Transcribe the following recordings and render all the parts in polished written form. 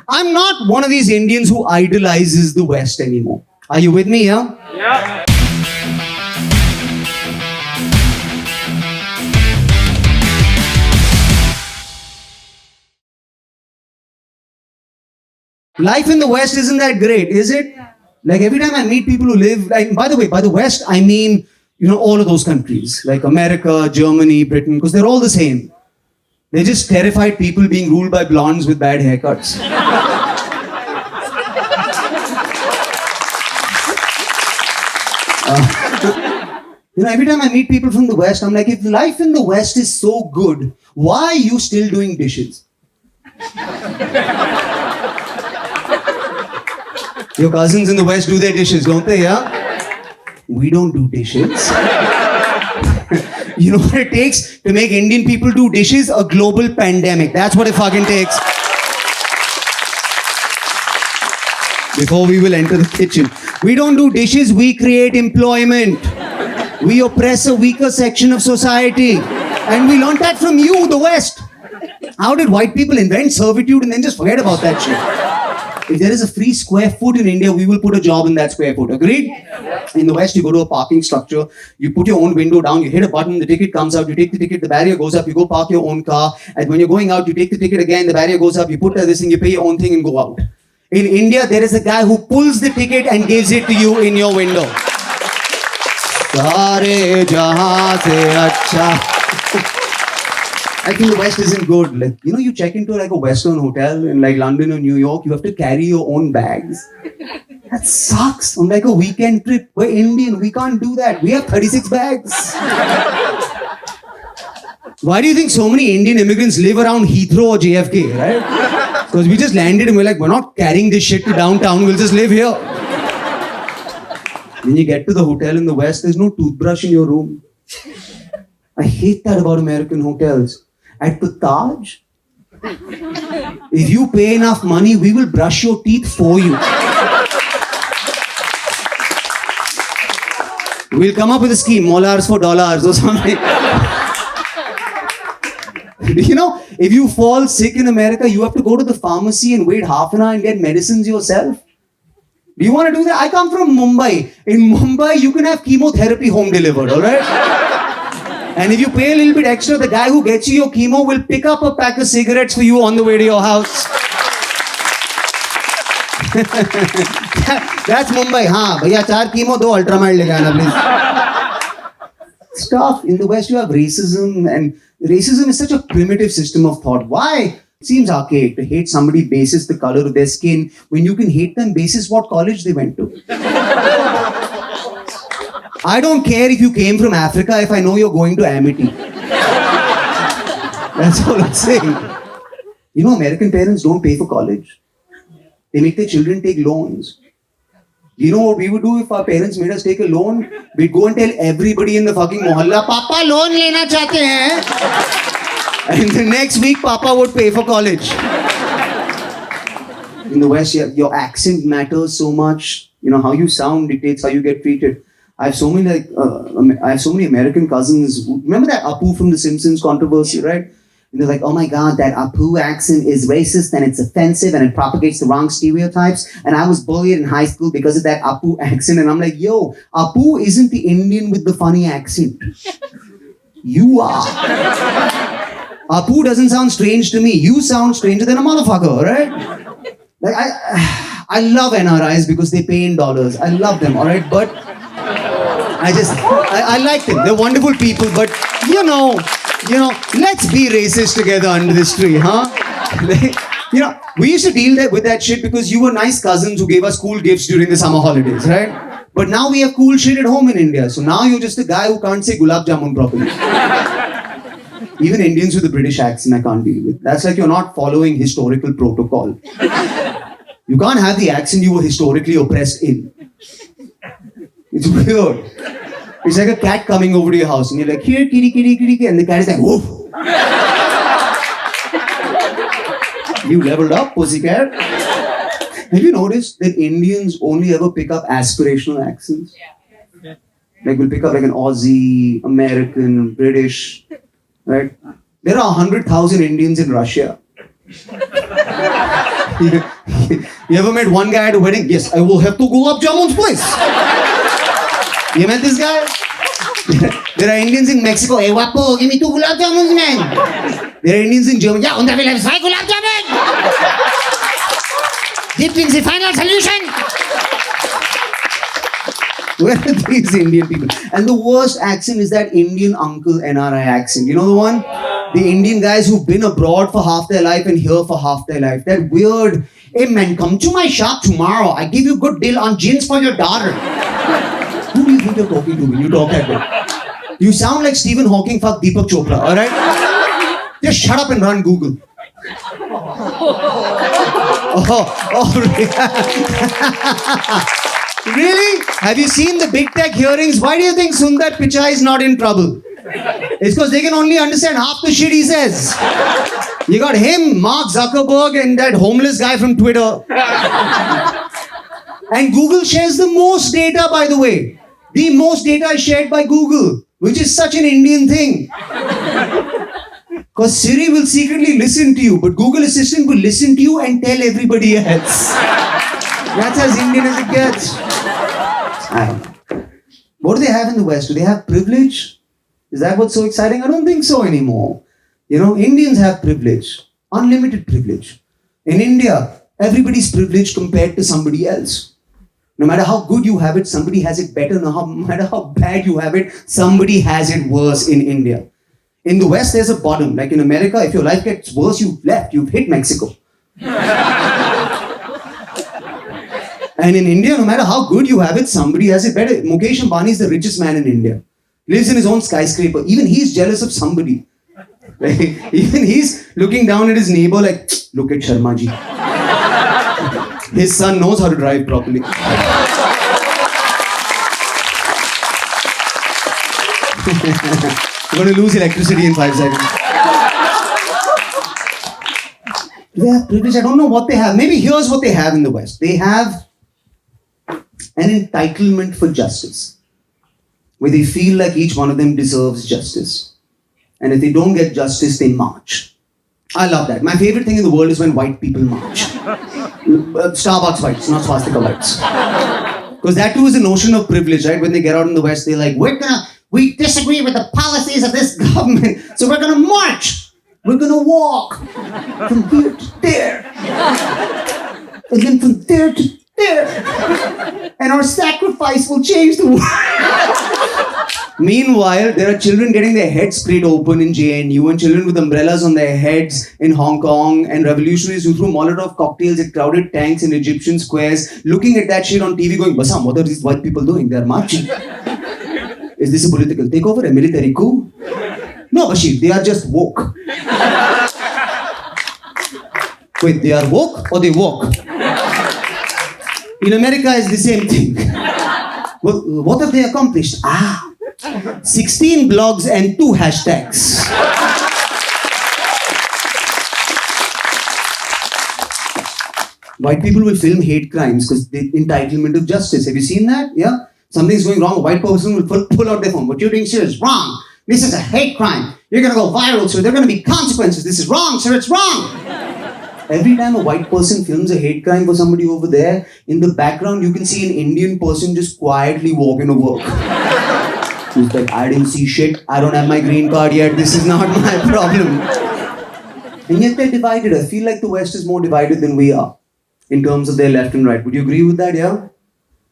I'm not one of these Indians who idolizes the West anymore. Are you with me, yeah? Yeah. Life in the West isn't that great, is it? Like every time I meet people who live, like, by the way, by the West, I mean, all of those countries, like America, Germany, Britain, because they're all the same. They're just terrified people being ruled by blondes with bad haircuts. Every time I meet people from the West, I'm like, if life in the West is so good, why are you still doing dishes? Your cousins in the West do their dishes, don't they, yeah? We don't do dishes. You know what it takes to make Indian people do dishes? A global pandemic. That's what it fucking takes. Before we will enter the kitchen. We don't do dishes, we create employment. We oppress a weaker section of society. And we learned that from you, the West. How did white people invent servitude and then just forget about that shit? If there is a free square foot in India, we will put a job in that square foot. Agreed? In the West, you go to a parking structure, you put your own window down, you hit a button, the ticket comes out, you take the ticket, the barrier goes up, you go park your own car, and when you're going out, you take the ticket again, the barrier goes up, you put this thing, you pay your own thing and go out. In India, there is a guy who pulls the ticket and gives it to you in your window. Sare jahan se acha. I think the West isn't good. Like, you check into like a Western hotel in like London or New York, you have to carry your own bags. That sucks. On like a weekend trip, we're Indian, we can't do that. We have 36 bags. Why do you think so many Indian immigrants live around Heathrow or JFK, right? Because we just landed and we're like, we're not carrying this shit to downtown, we'll just live here. When you get to the hotel in the West, there's no toothbrush in your room. I hate that about American hotels. At the Taj, if you pay enough money, we will brush your teeth for you. We'll come up with a scheme, molars for dollars or something. If you fall sick in America, you have to go to the pharmacy and wait half an hour and get medicines yourself. Do you want to do that? I come from Mumbai. In Mumbai, you can have chemotherapy home delivered, all right? And if you pay a little bit extra, the guy who gets you your chemo will pick up a pack of cigarettes for you on the way to your house. That's Mumbai. Haan, bhaiya, 4 chemo, 2 ultramide lega aana, please. Stuff. In the West, you have racism, and racism is such a primitive system of thought. Why? It seems archaic to hate somebody basis the color of their skin when you can hate them basis what college they went to. I don't care if you came from Africa if I know you're going to Amity. That's all I'm saying. American parents don't pay for college. They make their children take loans. You know what we would do if our parents made us take a loan? We'd go and tell everybody in the fucking mohalla, Papa loan lena chahte hain. And the next week, Papa would pay for college. In the West, your accent matters so much. How you sound dictates how you get treated. I have so many American cousins. Remember that Apu from The Simpsons controversy, right? And they're like, oh my God, that Apu accent is racist and it's offensive and it propagates the wrong stereotypes. And I was bullied in high school because of that Apu accent. And I'm like, yo, Apu isn't the Indian with the funny accent. You are. Apu doesn't sound strange to me. You sound stranger than a motherfucker, right? Like I love NRIs because they pay in dollars. I love them, all right? But I like them. They're wonderful people, but let's be racist together under this tree, huh? We used to deal with that shit because you were nice cousins who gave us cool gifts during the summer holidays, right? But now we have cool shit at home in India. So now you're just a guy who can't say gulab jamun properly. Even Indians with a British accent I can't deal with. That's like you're not following historical protocol. You can't have the accent you were historically oppressed in. It's weird. It's like a cat coming over to your house and you're like, here, kitty, kitty, kitty, and the cat is like, woof. You leveled up, pussycat. Have you noticed that Indians only ever pick up aspirational accents? Yeah. Like we'll pick up like an Aussie, American, British, right? There are 100,000 Indians in Russia. You ever met one guy at a wedding? Yes, I will have to go up Jamun's place. You met this guy? There are Indians in Mexico. Hey, Wapo, give me 2 gulab jamuns, man. There are Indians in Germany. Yeah, und da will have 2 gulab jamun. Dipped in the final solution. Where are these Indian people? And the worst accent is that Indian uncle NRI accent. You know the one? The Indian guys who've been abroad for half their life and here for half their life. That weird, hey man, come to my shop tomorrow. I give you good deal on jeans for your daughter. Who do you think you're talking to when you talk that way? You sound like Stephen Hawking fuck Deepak Chopra, alright? Just shut up and run Google. Really? Have you seen the big tech hearings? Why do you think Sundar Pichai is not in trouble? It's because they can only understand half the shit he says. You got him, Mark Zuckerberg, and that homeless guy from Twitter. And Google shares the most data, by the way. The most data is shared by Google, which is such an Indian thing. Because Siri will secretly listen to you, but Google Assistant will listen to you and tell everybody else. That's as Indian as it gets. I don't know. What do they have in the West? Do they have privilege? Is that what's so exciting? I don't think so anymore. You know, Indians have privilege. Unlimited privilege. In India, everybody's privileged compared to somebody else. No matter how good you have it, somebody has it better. No matter how bad you have it, somebody has it worse in India. In the West, there's a bottom. Like in America, if your life gets worse, you've left. You've hit Mexico. And in India, no matter how good you have it, somebody has it better. Mukesh Ambani is the richest man in India. Lives in his own skyscraper. Even he's jealous of somebody. Like, even he's looking down at his neighbor like, look at Sharma ji. His son knows how to drive properly. You're going to lose electricity in 5 seconds. They have privilege. I don't know what they have. Maybe here's what they have in the West. They have an entitlement for justice, where they feel like each one of them deserves justice. And if they don't get justice, they march. I love that. My favorite thing in the world is when white people march. Starbucks fights, not swastika fights. Because that too is a notion of privilege, right? When they get out in the West, they're like, we disagree with the policies of this government, so we're gonna march. We're gonna walk from here to there. And then from there to there. And our sacrifice will change the world. Meanwhile, there are children getting their heads split open in JNU and children with umbrellas on their heads in Hong Kong and revolutionaries who threw Molotov cocktails at crowded tanks in Egyptian squares looking at that shit on TV going, Basam, what are these white people doing? They're marching. Is this a political takeover, a military coup? No, Bashir, they are just woke. Wait, they are woke or they woke? In America, it's the same thing. Well, what have they accomplished? 16 blogs and 2 hashtags. White people will film hate crimes because the entitlement of justice. Have you seen that? Yeah? Something's going wrong. A white person will pull out their phone. What you're doing, sir, is wrong. This is a hate crime. You're going to go viral, so there are going to be consequences. This is wrong, sir. It's wrong. Every time a white person films a hate crime for somebody over there, in the background you can see an Indian person just quietly walking to work. He's like, I didn't see shit. I don't have my green card yet. This is not my problem. And yet they're divided. I feel like the West is more divided than we are in terms of their left and right. Would you agree with that, yeah?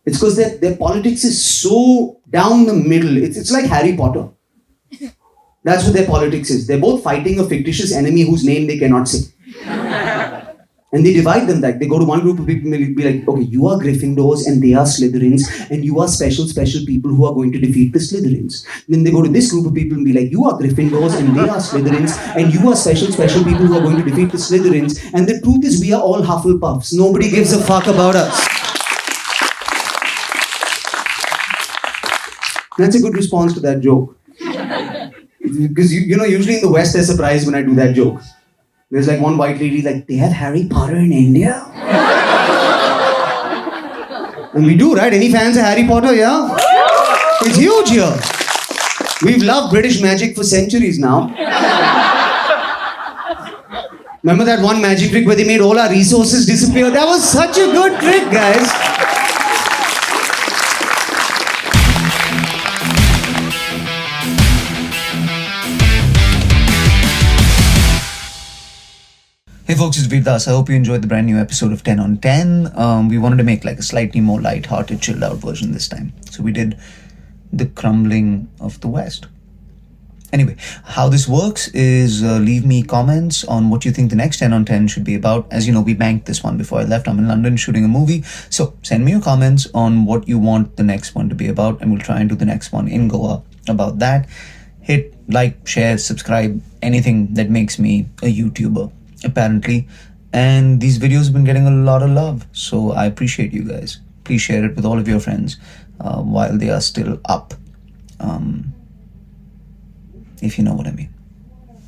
It's because their politics is so down the middle. It's like Harry Potter. That's what their politics is. They're both fighting a fictitious enemy whose name they cannot say. And they divide them like, they go to one group of people and be like, okay, you are Gryffindors and they are Slytherins and you are special people who are going to defeat the Slytherins. Then they go to this group of people and be like, you are Gryffindors and they are Slytherins and you are special people who are going to defeat the Slytherins. And the truth is we are all Hufflepuffs. Nobody gives a fuck about us. That's a good response to that joke. Because, usually in the West they're surprised when I do that joke. There's like one white lady like, they have Harry Potter in India? And we do, right? Any fans of Harry Potter, yeah? It's huge here. We've loved British magic for centuries now. Remember that one magic trick where they made all our resources disappear? That was such a good trick, guys. Hey folks, it's Veer Das. I hope you enjoyed the brand new episode of 10 on 10. We wanted to make like a slightly more light-hearted, chilled out version this time. So we did The Crumbling of the West. Anyway, how this works is leave me comments on what you think the next 10 on 10 should be about. As you know, we banked this one before I left. I'm in London shooting a movie. So send me your comments on what you want the next one to be about, and we'll try and do the next one in Goa about that. Hit like, share, subscribe, anything that makes me a YouTuber, apparently. And these videos have been getting a lot of love, so I appreciate you guys. Please share it with all of your friends while they are still up. If you know what I mean.